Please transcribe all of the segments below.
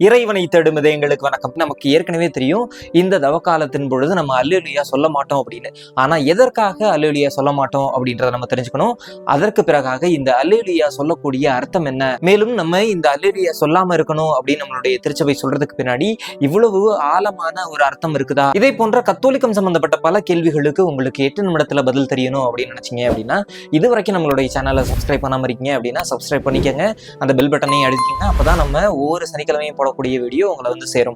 இறைவனை தேடுவது எங்களுக்கு வணக்கம். நமக்கு ஏற்கனவே தெரியும் இந்த தவக்காலத்தின் பொழுது நம்ம அல்லேலூயா சொல்ல மாட்டோம் அப்படின்னு. ஆனா எதற்காக அல்லேலூயா சொல்ல மாட்டோம் அப்படின்றத நம்ம தெரிஞ்சுக்கணும். அதற்கு பிறகாக இந்த அல்லேலூயா சொல்லக்கூடிய அர்த்தம் என்ன, மேலும் நம்ம இந்த அல்லேலூயா சொல்லாம இருக்கணும் அப்படின்னு நம்மளுடைய திருச்சபை சொல்றதுக்கு பின்னாடி இவ்வளவு ஆழமான ஒரு அர்த்தம் இருக்குதா? இதே போன்ற கத்தோலிக்கம் சம்பந்தப்பட்ட பல கேள்விகளுக்கு உங்களுக்கு 8 நிமிடத்துல பதில் தெரியணும் அப்படின்னு நினைச்சீங்க அப்படின்னா, இதுவரைக்கும் நம்மளுடைய சேனலை சப்ஸ்கிரைப் பண்ணாம இருக்கீங்க அப்படின்னா சப்ஸ்கிரைப் பண்ணிக்கங்க, அந்த பெல் பட்டனையும் அழுத்திக்கங்க. அப்பதான் நம்ம ஒவ்வொரு சனிக்கிழமையும் போடக்கூடிய வீடியோ உங்களை வந்து சேரும்.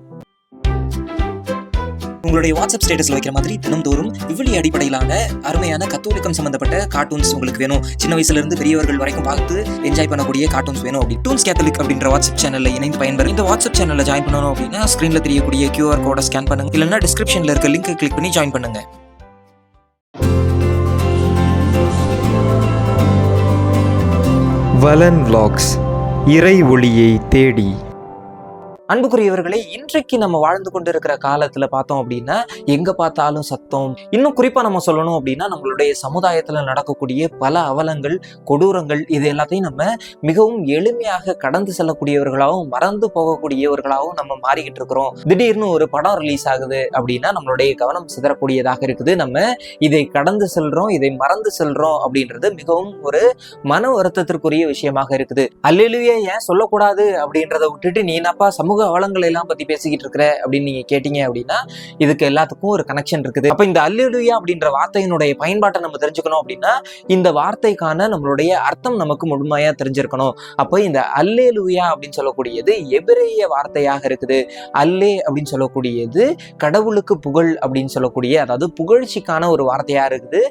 உங்களுடைய வாட்ஸ்அப் ஸ்டேட்டஸ்ல வைக்கிற மாதிரி தினம்தோறும் இவ்வளி அடிப்படையிலான அருமையான கத்தோலிக்கம் சம்பந்தப்பட்ட கார்ட்டூன்ஸ் உங்களுக்கு வேணும், சின்ன வயசுல இருந்து பெரியவர்கள் வரைக்கும் பார்த்து என்ஜாய் பண்ணக்கூடிய கார்ட்டூன்ஸ் வேணும் அப்படி டூன்ஸ் கேத்தலிக் அப்படின்ற வாட்ஸ்அப் சேனல்ல இணைந்து பயன்பெறும். இந்த வாட்ஸ்அப் சேனல்ல ஜாயின் பண்ணணும் அப்படின்னா ஸ்கிரீன்ல தெரியக்கூடிய QR கோடை ஸ்கேன் பண்ணுங்க, இல்லைன்னா டிஸ்கிரிப்ஷன்ல இருக்க லிங்க் கிளிக் பண்ணி ஜாயின் பண்ணுங்க. வலன் vlogs இறை ஒளியை தேடி. அன்புக்குரியவர்களே, இன்றைக்கு நம்ம வாழ்ந்து கொண்டு இருக்கிற காலத்துல பார்த்தோம் அப்படின்னா எங்க பார்த்தாலும் சத்தம். இன்னும் குறிப்பா நம்ம சொல்லணும் அப்படின்னா நம்மளுடைய சமுதாயத்துல நடக்கக்கூடிய பல அவலங்கள், கொடூரங்கள், இது எல்லாத்தையும் நம்ம மிகவும் எளிமையாக கடந்து செல்லக்கூடியவர்களாகவும் மறந்து போகக்கூடியவர்களாகவும் நம்ம மாறிக்கிட்டு இருக்கிறோம். திடீர்னு ஒரு படம் ரிலீஸ் ஆகுது அப்படின்னா நம்மளுடைய கவனம் சிதறக்கூடியதாக இருக்குது. நம்ம இதை கடந்து செல்றோம், இதை மறந்து செல்றோம் அப்படின்றது மிகவும் ஒரு மன வருத்தத்திற்குரிய விஷயமாக இருக்குது. அல்லேலூயா ஏன் சொல்லக்கூடாது அப்படின்றத விட்டுட்டு நீ என்னப்பா சமூக அவலங்களை எல்லாம் பத்தி பேசிக்கிட்டு இருக்கிற அப்படின்னு நீங்க கேட்டீங்க அப்படின்னா இதுக்கு எல்லாத்துக்கும் ஒரு கனெக்ஷன் இருக்குது. அப்ப இந்த அல்லேலூயா அப்படின்ற வார்த்தையினுடைய பயன்பாட்டை நம்ம தெரிஞ்சுக்கணும் அப்படின்னா இந்த வார்த்தைக்கான நம்மளுடைய அர்த்தம் நமக்கு முழுமையா தெரிஞ்சிருக்கணும். அப்போ இந்த அல்லேலூயா அப்படின்னு சொல்லக்கூடியது எபிரேய வார்த்தையாக இருக்குது. அல்லே அப்படின்னு சொல்லக்கூடியது கடவுளுக்கு புகழ் அப்படின்னு சொல்லக்கூடிய, அதாவது புகழ்ச்சிக்கான ஒரு வார்த்தையா இருக்குது.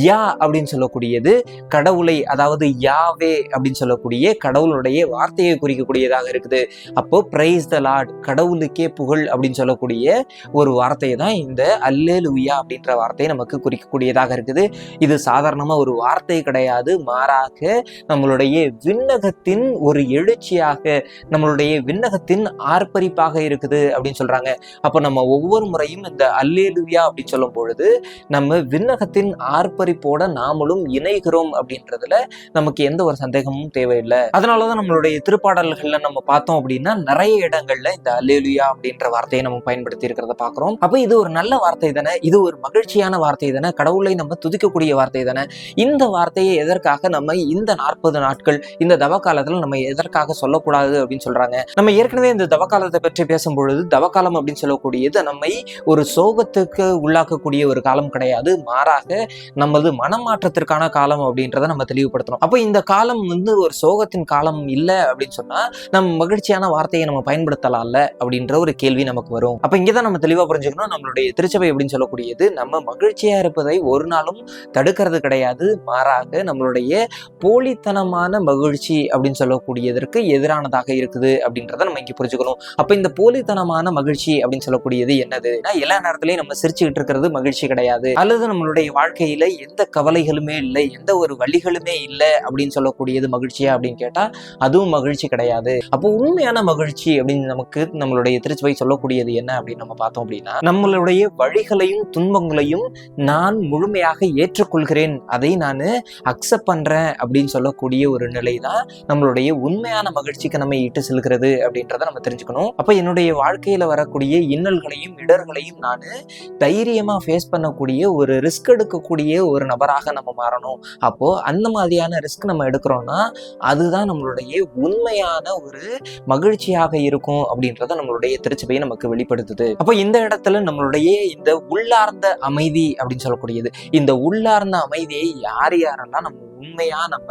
யா அப்படின்னு சொல்லக்கூடியது கடவுளை, அதாவது யாவே அப்படின்னு சொல்லக்கூடிய கடவுளுடைய வார்த்தையை குறிக்கக்கூடியதாக இருக்குது. அப்போ பிரைஸ் த லார்ட், கடவுளுக்கே புகழ் அப்படின்னு சொல்லக்கூடிய ஒரு வார்த்தையை தான் இந்த அல்லேலூயா அப்படின்ற வார்த்தையை நமக்கு குறிக்கக்கூடியதாக இருக்குது. இது சாதாரணமா ஒரு வார்த்தை கிடையாது, மாறாக நம்மளுடைய விண்ணகத்தின் ஒரு எழுச்சியாக, நம்மளுடைய விண்ணகத்தின் ஆர்ப்பரிப்பாக இருக்குது அப்படின்னு சொல்றாங்க. அப்போ நம்ம ஒவ்வொரு முறையும் இந்த அல்லேலூயா அப்படின்னு சொல்லும் பொழுது நம்ம விண்ணகத்தின் ஆர்ப்பரிப்போட நாமளும் இணைகிறோம் அப்படின்றதுல நமக்கு எந்த ஒரு சந்தேகமும் தேவையில்லை. அதனாலதான் நம்மளுடைய திருப்பாடல்கள்ல நம்ம பார்த்தோம் அப்படின்னா நிறைய இடங்கள்ல இந்த அல்லேலூயா அப்படின்ற வார்த்தையை நம்ம பயன்படுத்தி இருக்கிறத பாக்குறோம். அப்ப இது ஒரு நல்ல வார்த்தை தானே, இது ஒரு மகிழ்ச்சியான வார்த்தை தானே, கடவுளை நம்ம துதிக்கக்கூடிய வார்த்தை தானே. இந்த வார்த்தையை எதற்காக நம்ம இந்த 40 நாட்கள் இந்த தவக்காலத்துல நம்ம எதற்காக சொல்லக்கூடாது அப்படின்னு சொல்றாங்க. நம்ம ஏற்கனவே இந்த தவக்காலத்தை பற்றி பேசும்பொழுது தவக்காலம் அப்படின்னு சொல்லக்கூடியது நம்மை ஒரு சோகத்துக்கு உள்ளாக்கக்கூடிய ஒரு காலம் கிடையாது, மாறாக நமது மனமாற்றத்திற்கான காலம் அப்படின்றத நம்ம தெளிவுபடுத்தணும். அப்போ இந்த காலம் வந்து ஒரு சோகத்தின் காலம் இல்லை அப்படின்னு சொன்னா நம்ம மகிழ்ச்சியான வார்த்தையை நம்ம பயன்படுத்தலாம்ல அப்படின்ற ஒரு கேள்வி நமக்கு வரும். அப்ப இங்கதான் நம்ம தெளிவா புரிஞ்சுக்கணும், நம்மளுடைய திருச்சபை அப்படின்னு சொல்லக்கூடியது நம்ம மகிழ்ச்சியா இருப்பதை ஒரு நாளும் தடுக்கிறது கிடையாது, மாறாக நம்மளுடைய போலித்தனமான மகிழ்ச்சி அப்படின்னு சொல்லக்கூடியதற்கு எதிரானதாக இருக்குது அப்படின்றத நம்ம இங்க புரிஞ்சுக்கணும். அப்ப இந்த போலித்தனமான மகிழ்ச்சி அப்படின்னு சொல்லக்கூடியது என்னது, எல்லா நேரத்திலையும் நம்ம சிரிச்சுக்கிட்டு இருக்கிறது மகிழ்ச்சி கிடையாது, அல்லது நம்மளுடைய வாழ்க்கையில எந்த கவலைகளுமே இல்லை, எந்த ஒரு வழிகளுமே இல்லை அப்படின்னு சொல்லக்கூடியது மகிழ்ச்சியா அப்படின்னு கேட்டா அதுவும் மகிழ்ச்சி கிடையாது. அப்போ உண்மையான மகிழ்ச்சி அப்படின்னு நமக்கு நம்மளுடைய திருச்சபை சொல்லக்கூடியது என்ன அப்படின்னு நம்ம பார்த்தோம் அப்படின்னா நம்மளுடைய வழிகளையும் துன்பங்களையும் நான் முழுமையாக ஏற்றுக்கொள்கிறேன், அதை நான் அக்செப்ட் பண்றேன் அப்படின்னு சொல்லக்கூடிய ஒரு நிலை தான் நம்மளுடைய உண்மையான மகிழ்ச்சிக்கு நம்ம இட்டு செல்கிறது அப்படின்றத நம்ம தெரிஞ்சுக்கணும். அப்ப என்னுடைய வாழ்க்கையில வரக்கூடிய இன்னல்களையும் இடர்களையும் நான் தைரியமா ஃபேஸ் பண்ணக்கூடிய ஒரு ரிஸ்க் எடுக்கக்கூடிய ஒரு நபராக நம்ம மாறணும். அப்போ அந்த மாதிரியான ரிஸ்க் நம்ம எடுக்கிறோம்னா அதுதான் நம்மளுடைய உண்மையான ஒரு மகிழ்ச்சியாக இருக்கும் அப்படின்றத நம்மளுடைய திருச்சபையை நமக்கு வெளிப்படுத்துது. அப்போ இந்த இடத்துல நம்மளுடைய இந்த உள்ளார்ந்த அமைதி அப்படின்னு சொல்லக்கூடியது, இந்த உள்ளார்ந்த அமைதியை யார் யாரெல்லாம் நம்ம உண்மையா நம்ம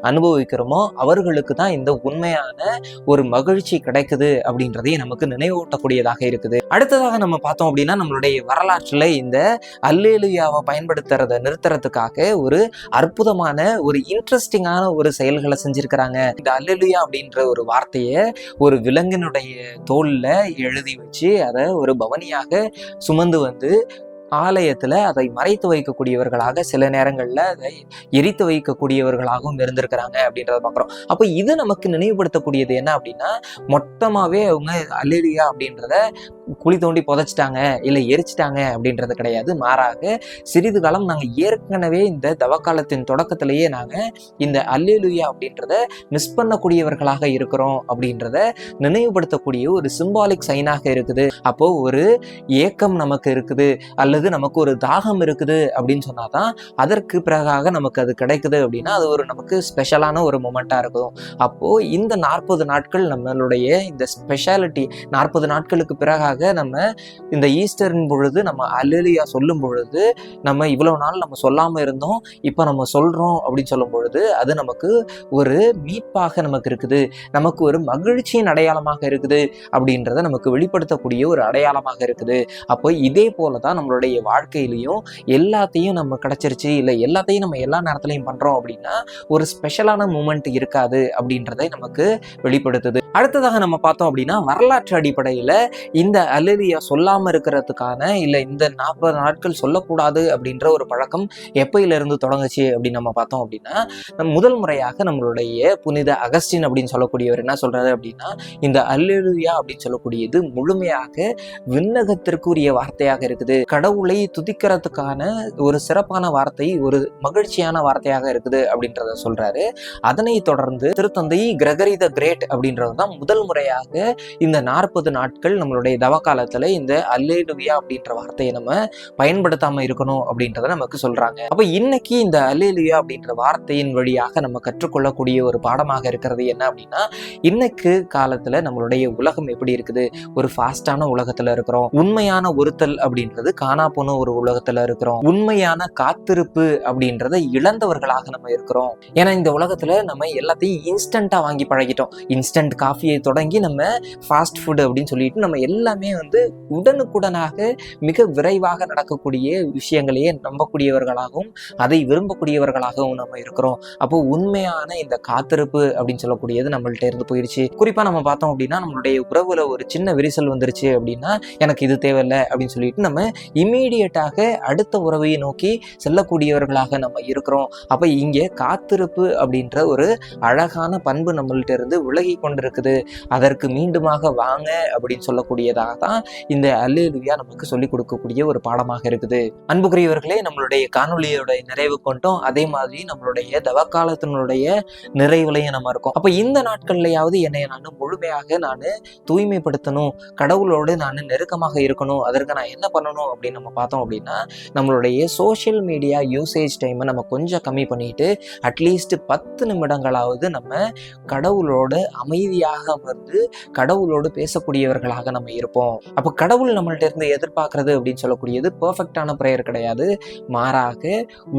அனுபவிக்கிறோமோ அவர்களுக்கு தான் இந்த உண்மையான ஒரு மகிழ்ச்சி கிடைக்குது அப்படின்றதையும் நமக்கு நினைவூட்டக்கூடியதாக இருக்குது. அடுத்ததாக நம்ம பார்த்தோம் அப்படின்னா நம்மளுடைய வரலாற்றுல இந்த அல்லேலூயாவை பயன்படுத்துறதை நிறுத்துறதுக்காக ஒரு அற்புதமான ஒரு இன்ட்ரெஸ்டிங்கான ஒரு செயல்களை செஞ்சிருக்கிறாங்க. இந்த அல்லேலூயா அப்படின்ற ஒரு வார்த்தையை ஒரு விலங்கினுடைய தோல்ல எழுதி வச்சு அதை ஒரு பவனியாக சுமந்து வந்து ஆலயத்துல அதை மறைத்து வைக்கக்கூடியவர்களாக, சில நேரங்கள்ல அதை எரித்து வைக்கக்கூடியவர்களாகவும் இருந்திருக்கிறாங்க அப்படின்றத பார்க்குறோம். அப்போ இது நமக்கு நினைவுபடுத்தக்கூடியது என்ன அப்படின்னா, மொத்தமாவே அவங்க அல்லேலூயா அப்படின்றத குழி தோண்டி புதைச்சிட்டாங்க, இல்லை எரிச்சிட்டாங்க அப்படின்றது கிடையாது. மாறாக சிறிது காலம் நாங்கள் ஏற்கனவே இந்த தவக்காலத்தின் தொடக்கத்திலேயே நாங்கள் இந்த அல்லேலூயா அப்படின்றத மிஸ் பண்ணக்கூடியவர்களாக இருக்கிறோம் அப்படின்றத நினைவுபடுத்தக்கூடிய ஒரு சிம்பாலிக் சைனாக இருக்குது. அப்போ ஒரு ஏக்கம் நமக்கு இருக்குது அல்லது நமக்கு ஒரு தாகம் இருக்குது அப்படின்னு சொன்னாதான் அதற்கு பிறகாக நமக்கு அது கிடைக்குது அப்படின்னா அது ஒரு நமக்கு ஸ்பெஷலான ஒரு மொமெண்டா இருக்கும். அப்போ இந்த 40 நாட்கள் நம்மளுடைய இந்த ஸ்பெஷாலிட்டி 40 நாட்களுக்கு பிறகாக நம்ம இந்த ஈஸ்டரின் பொழுது நம்ம அல்லேலூயா சொல்லும் பொழுது, நம்ம இவ்வளவு நாள் நம்ம சொல்லாம இருந்தோம், இப்போ நம்ம சொல்றோம் அப்படின்னு சொல்லும் பொழுது அது நமக்கு ஒரு மீட்பாக நமக்கு இருக்குது, நமக்கு ஒரு மகிழ்ச்சியின் அடையாளமாக இருக்குது அப்படின்றத நமக்கு வெளிப்படுத்தக்கூடிய ஒரு அடையாளமாக இருக்குது. அப்போ இதே போலதான் நம்மளுடைய வாழ்க்கையிலையும் எல்லாத்தையும் நம்ம கிடைச்சிருச்சு, இல்லை எல்லாத்தையும் நம்ம எல்லா நேரத்திலையும் பண்றோம் அப்படின்னா ஒரு ஸ்பெஷலான மூமெண்ட் இருக்காது அப்படின்றதை நமக்கு வெளிப்படுத்துது. அடுத்ததாக நம்ம பார்த்தோம் அப்படின்னா, வரலாற்று அடிப்படையில இந்த அல்லேலூயா சொல்லாம இருக்கிறதுக்கான இல்லை இந்த 40 நாட்கள் சொல்லக்கூடாது அப்படின்ற ஒரு பழக்கம் எப்பயிலிருந்து தொடங்குச்சு அப்படின்னு நம்ம பார்த்தோம் அப்படின்னா, முதல் முறையாக நம்மளுடைய புனித அகஸ்டின் அப்படின்னு சொல்லக்கூடியவர் என்ன சொல்றாரு அப்படின்னா, இந்த அல்லேலூயா அப்படின்னு சொல்லக்கூடியது முழுமையாக விண்ணகத்திற்குரிய வார்த்தையாக இருக்குது, கடவுளை துதிக்கிறதுக்கான ஒரு சிறப்பான வார்த்தை, ஒரு மகிழ்ச்சியான வார்த்தையாக இருக்குது அப்படின்றத சொல்றாரு. அதனை தொடர்ந்து திருத்தந்தை கிரகரி த கிரேட் அப்படின்றது தான் முதல் முறையாக இந்த 40 நாட்கள் நம்மளுடைய தவக்காலத்துல இந்த அல்லேலூயா அப்படின்ற வார்த்தையை நம்ம பயன்படுத்தாம இருக்கணும் அப்படின்றத நமக்கு சொல்றாங்க. அப்ப இன்னைக்கு இந்த அல்லேலூயா அப்படின்ற வார்த்தையின் வழியாக நம்ம கற்றுக்கொள்ளக்கூடிய ஒரு பாடமாக இருக்கிறது என்ன அப்படின்னா, இன்னைக்கு காலத்துல நம்மளுடைய உலகம் எப்படி இருக்குது, ஒரு ஃபாஸ்டான உலகத்துல இருக்கிறோம், உண்மையான ஒருத்தல் அப்படின்றது காணா போன ஒரு உலகத்துல இருக்கிறோம், உண்மையான காத்திருப்பு அப்படின்றத இழந்தவர்களாக நம்ம இருக்கிறோம். ஏன்னா இந்த உலகத்துல நம்ம எல்லாத்தையும் இன்ஸ்டன்டா வாங்கி பழகிட்டோம். இன்ஸ்டன்ட் காஃபியை தொடங்கி நம்ம ஃபாஸ்ட் ஃபுட் அப்படின்னு சொல்லிட்டு நம்ம எல்லாமே உடனுக்குடனாக மிக விரைவாக நடக்கக்கூடிய விஷயங்களையே நம்பக்கூடியவர்களாகவும் அதை விரும்பக்கூடியவர்களாகவும் நம்ம இருக்கிறோம். அப்போ உண்மையான இந்த காத்திருப்பு அப்படின்னு சொல்லக்கூடியது நம்மள்ட்ட இருந்து போயிடுச்சு. குறிப்பா நம்ம பார்த்தோம் அப்படின்னா, நம்மளுடைய உறவுல ஒரு சின்ன விரிசல் வந்துருச்சு அப்படின்னா, எனக்கு இது தேவையில்லை அப்படின்னு சொல்லிட்டு நம்ம இமீடியட்டாக அடுத்த உறவை நோக்கி செல்லக்கூடியவர்களாக நம்ம இருக்கிறோம். அப்ப இங்கே காத்திருப்பு அப்படின்ற ஒரு அழகான பண்பு நம்மள்ட்ட இருந்து விலகி கொண்டிருக்குது. அதற்கு மீண்டுமாக வாங்க அப்படின்னு சொல்லக்கூடியதாக தான் இந்த அல்லேலூயா நமக்கு சொல்லிக் கொடுக்கக்கூடிய ஒரு பாடமாக இருக்குது. அன்புக்குரியவர்களே, நம்மளுடைய காணொலியோட நிறைவு கொண்டோம். அதே மாதிரி நம்மளுடைய தவக்காலத்தினுடைய நிறைவுலையும் நம்ம இருக்கோம். அப்ப இந்த நாட்கள்லயாவது என்னை நான் முழுமையாக நான் தூய்மைப்படுத்தணும், கடவுளோடு நான் நெருக்கமாக இருக்கணும், அதற்கு நான் என்ன பண்ணணும் அப்படின்னு நம்ம பார்த்தோம் அப்படின்னா, நம்மளுடைய சோஷியல் மீடியா யூசேஜ் டைமை நம்ம கொஞ்சம் கம்மி பண்ணிட்டு அட்லீஸ்ட் 10 நிமிடங்களாவது நம்ம கடவுளோட அமைதியாக அமர்ந்து கடவுளோடு பேசக்கூடியவர்களாக நம்ம இருப்போம். அப்போ கடவுள் நம்மள்ட்ட இருந்து எதிர்பார்க்கறது அப்படின்னு சொல்லக்கூடியது பெர்ஃபெக்டான பிரேயர் கிடையாது, மாறாக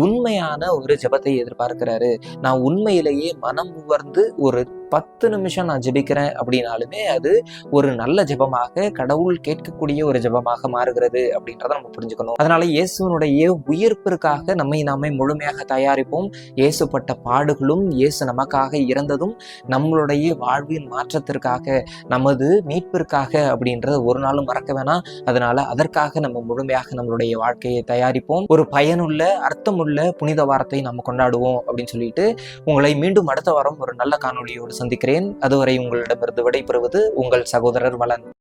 உண்மையான ஒரு ஜெபத்தை எதிர்பார்க்கிறாரு. நான் உண்மையிலேயே மனம் உவர்ந்து ஒரு 10 நிமிஷம் நான் ஜெபிக்கிறேன் அப்படின்னாலுமே அது ஒரு நல்ல ஜெபமாக, கடவுள் கேட்கக்கூடிய ஒரு ஜெபமாக மாறுகிறது அப்படின்றத நம்ம புரிஞ்சுக்கணும். அதனால இயேசுனுடைய உயிர்ப்பிற்காக நம்மை நாமே முழுமையாக தயாரிப்போம். இயேசுப்பட்ட பாடுகளும் இயேசு நமக்காக இறந்ததும் நம்மளுடைய வாழ்வின் மாற்றத்திற்காக, நமது மீட்பிற்காக அப்படின்றத ஒரு நாளும் மறக்க வேணாம். அதனால அதற்காக நம்ம முழுமையாக நம்மளுடைய வாழ்க்கையை தயாரிப்போம். ஒரு பயனுள்ள அர்த்தமுள்ள புனித வாரத்தை நம்ம கொண்டாடுவோம் அப்படின்னு சொல்லிட்டு உங்களை மீண்டும் அடுத்த வாரம் ஒரு நல்ல காணொளியோடு சந்திக்கிறேன். அதுவரை உங்களிடமிருந்து விடைபெறுவது உங்கள் சகோதரர் வளன்.